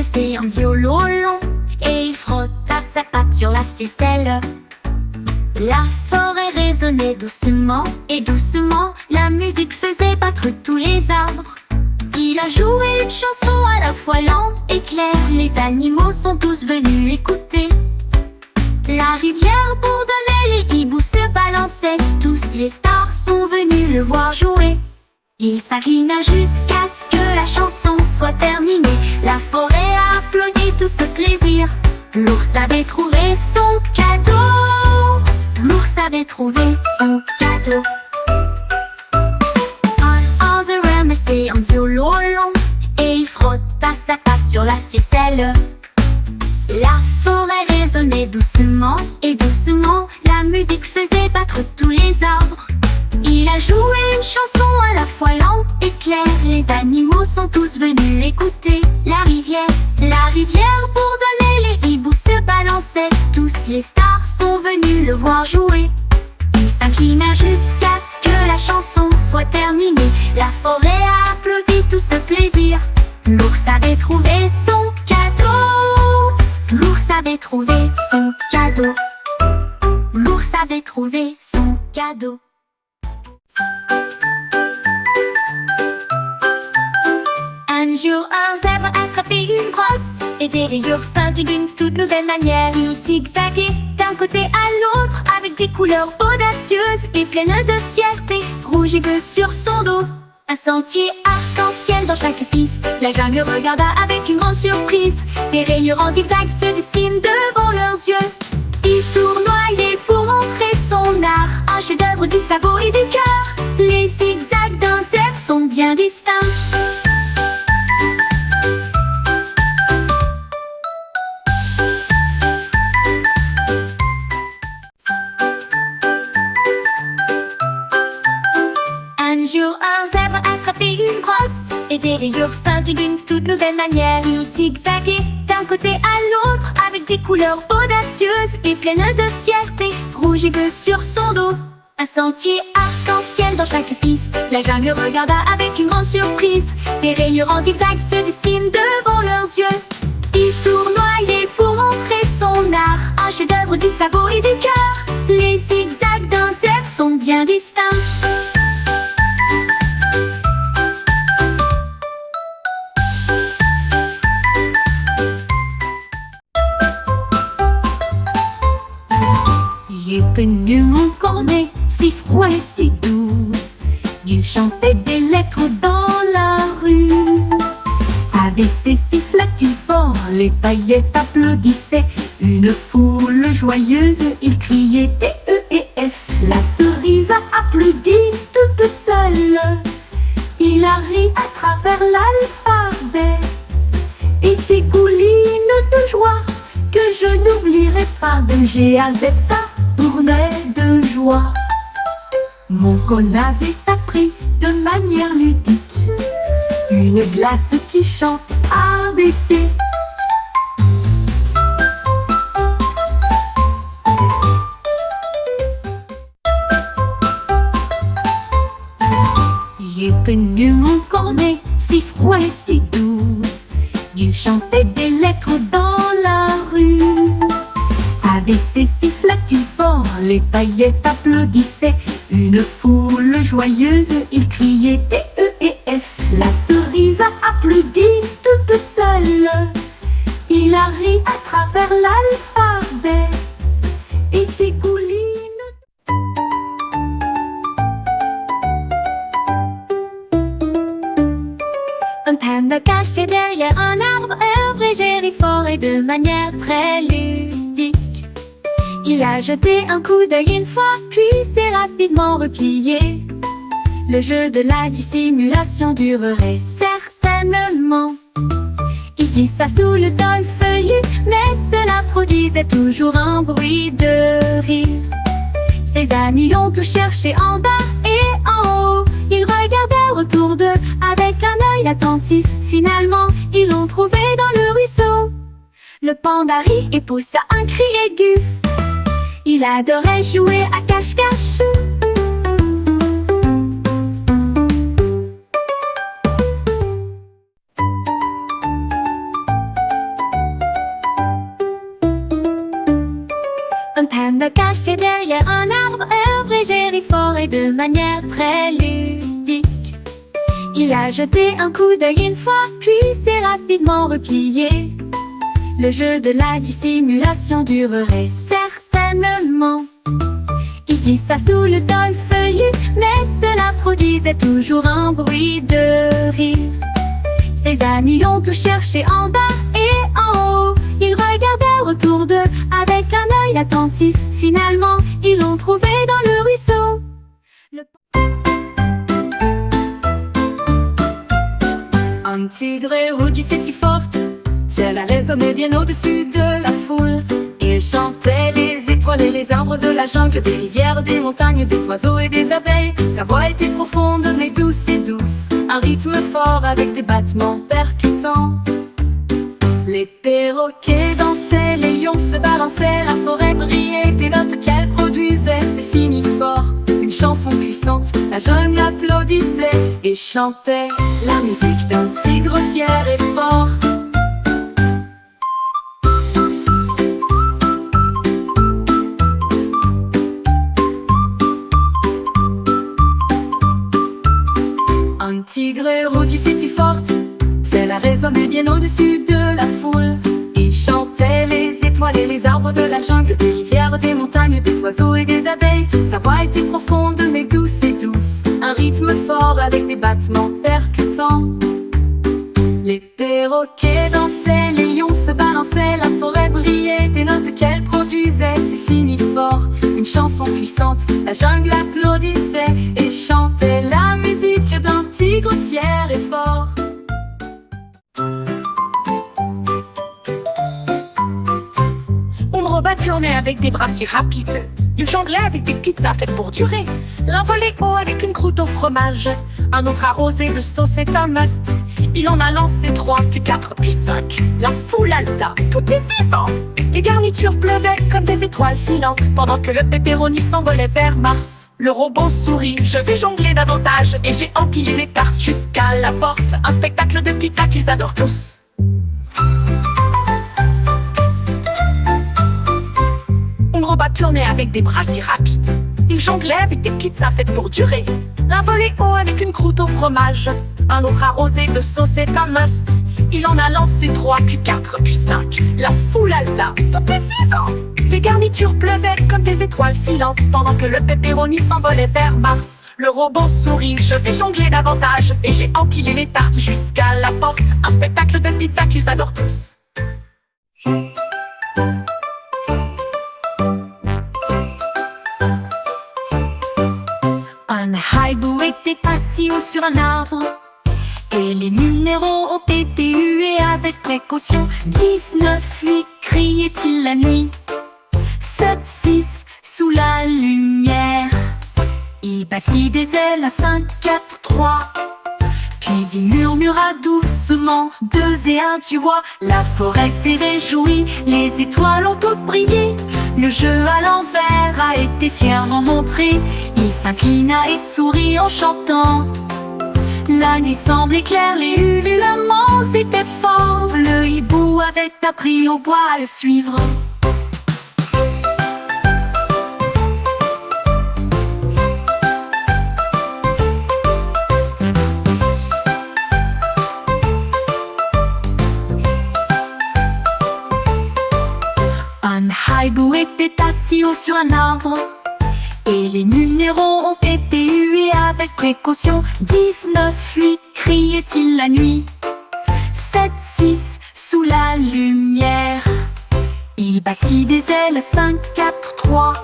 c'est un violon long et il frotta sa patte sur la ficelle. La forêt résonnait doucement et doucement, la musique faisait battre tous les arbres. Il a joué une chanson à la fois lente et claire, les animaux sont tous venus écouter. La rivière bourdonnait, les hiboux se balançaient, tous les stars sont venus le voir jouer. Il s'inclina jusqu'à ce que la chanson soit terminée. La forêt a applaudi tout ce plaisir. L'ours avait trouvé son cadeau. L'ours avait trouvé son cadeau. Un Ozzy c'est un violon long et il frotta sa patte sur la ficelle. La forêt résonnait doucement et doucement, la musique faisait battre tous les arbres. Il a joué une chanson à la fois lente et claire, les animaux sont tous venus écouter. La rivière bourdonnait, les hiboux se balançaient, tous les stars sont venus le voir jouer. Il s'inclina jusqu'à ce que la chanson soit terminée. La forêt a applaudi tout ce plaisir. L'ours avait trouvé son cadeau. L'ours avait trouvé son cadeau. L'ours avait trouvé son cadeau. Un jour, un zèbre attrapait une brosse et des rayures peintes d'une toute nouvelle manière. Il zigzaguait d'un côté à l'autre avec des couleurs audacieuses et pleines de fierté. Rouge et bleu sur son dos, un sentier arc-en-ciel dans chaque piste. La jungle regarda avec une grande surprise. Des rayures en zigzag se dessinent devant leurs yeux. Il tournoyait pour montrer son art, un chef-d'œuvre du sabot et du cœur. Les zigzags d'un zèbre sont bien distincts. Un jour, un zèbre attrapait une brosse et des rayures peintes d'une toute nouvelle manière. Il zigzaguait d'un côté à l'autre avec des couleurs audacieuses et pleines de fierté. Rouge et bleu sur son dos, un sentier arc-en-ciel dans chaque piste. La jungle regarda avec une grande surprise. Des rayures en zigzag se dessinent devant leurs yeux. Il tournoyait pour montrer son art, un chef-d'œuvre du sabot et du cœur. Les zigzags d'un zèbre sont bien distincts. Il est venu mon cornet, si froid et si doux. Il chantait des lettres dans la rue. Avec ses sifflets fort, les paillettes applaudissaient. Une foule joyeuse, il criait D-E-E-F. La cerise a applaudi toute seule. Il a ri à travers l'alphabet et dégouline de joie que je n'oublierai pas. De G à Z, ça tournait de joie. Mon cône avait appris de manière ludique une glace qui chante ABC. Il est venu mon cornet, si froid et si doux. Il chantait des lettres dans la rue. Avec ses sifflets fort, les paillettes applaudissaient. Une foule joyeuse, il criait D-E-E-F. La cerise a applaudi toute seule. Il a ri à travers l'alphabet et dégouline. Un panda caché derrière un arbre œuvrait fort et de manière très ludique. Il a jeté un coup d'œil une fois, puis s'est rapidement replié. Le jeu de la dissimulation durerait certainement. Il glissa sous le sol feuillu, mais cela produisait toujours un bruit de rire. Ses amis l'ont tout cherché en bas et en haut. Ils regardèrent autour d'eux avec un œil attentif. Finalement, ils l'ont trouvé dans le ruisseau. Le panda rit et poussa un cri aigu. Il adorait jouer à cache-cache. aime cacher derrière un arbre, œuvrer, gérer fort et de manière très ludique. Il a jeté un coup d'œil une fois, puis s'est rapidement replié. Le jeu de la dissimulation durerait certainement. Il glissa sous le sol feuillu, mais cela produisait toujours un bruit de rire. Ses amis l'ont tout cherché en bas et en haut. Ils regardèrent autour d'eux avec un œil attentif. Finalement, ils l'ont trouvé dans le ruisseau. Un tigre rougissait si forte, cela résonnait bien au-dessus de la foule. Il chantait les étoiles et les arbres de la jungle, des rivières, des montagnes, des oiseaux et des abeilles. Sa voix était profonde mais douce et douce, un rythme fort avec des battements percutants. Les perroquets dansaient, les lions se balançaient, la forêt brillait des notes qu'elle produisait. C'est fini fort, une chanson puissante, la jungle applaudissait et chantait la musique d'un tigre fier et fort. Un tigre rougissait si forte, cela résonnait bien au-dessus de la foule. Il chantait les étoiles et les arbres de la jungle, des rivières, des montagnes, des oiseaux et des abeilles. Sa voix était profonde mais douce et douce, un rythme fort avec des battements percutants. Les perroquets dansaient, les lions se balançaient, la forêt brillait des notes qu'elle produisait. C'est fini fort, une chanson puissante, la jungle applaudissait et chantait la musique d'un tigre fier et fort. Un robot tournait avec des bras si rapides. Il jonglait avec des pizzas faites pour durer. L'un volait haut avec une croûte au fromage. Un autre arrosé de sauce est un must. Il en a lancé 3, puis 4, puis 5. La foule halta, tout est vivant. Les garnitures pleuvaient comme des étoiles filantes, pendant que le pepperoni s'envolait vers Mars. Le robot sourit, je vais jongler davantage, et j'ai empilé les tartes jusqu'à la porte. Un spectacle de pizza qu'ils adorent tous. Un robot tournait avec des bras si rapides. Il jonglait avec des pizzas faites pour durer. L'un volait haut avec une croûte au fromage. Un autre arrosé de sauce est un must. Il en a lancé 3, puis 4, puis 5. La foule halta, tout est vivant. Les garnitures pleuvaient comme des étoiles filantes, pendant que le pepperoni s'envolait vers Mars. Le robot sourit, je vais jongler davantage, et j'ai empilé les tartes jusqu'à la porte. Un spectacle de pizza qu'ils adorent tous. Un hibou était assis haut sur un arbre, et les numéros ont été hués avec précaution. 19, 8, criait-il la nuit. 7, 6, sous la lumière. Il battit des ailes à 5, 4, 3. Puis il murmura doucement, 2 et 1, tu vois. La forêt s'est réjouie, les étoiles ont toutes brillé. Le jeu à l'envers a été fièrement montré. Il s'inclina et sourit en chantant. La nuit semblait claire, les ululements étaient forts. Le hibou avait appris au bois à le suivre. Un hibou était assis haut sur un arbre, et les numéros ont été hués avec précaution. 19, 8, criait-il la nuit. 7, 6, sous la lumière. Il battit des ailes, 5, 4, 3.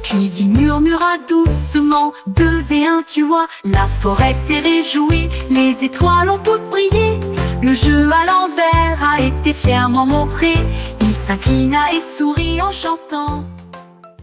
Puis il murmura doucement, 2 et 1, tu vois. La forêt s'est réjouie, les étoiles ont toutes brillé. Le jeu à l'envers a été fièrement montré. Il s'inclina et sourit en chantant.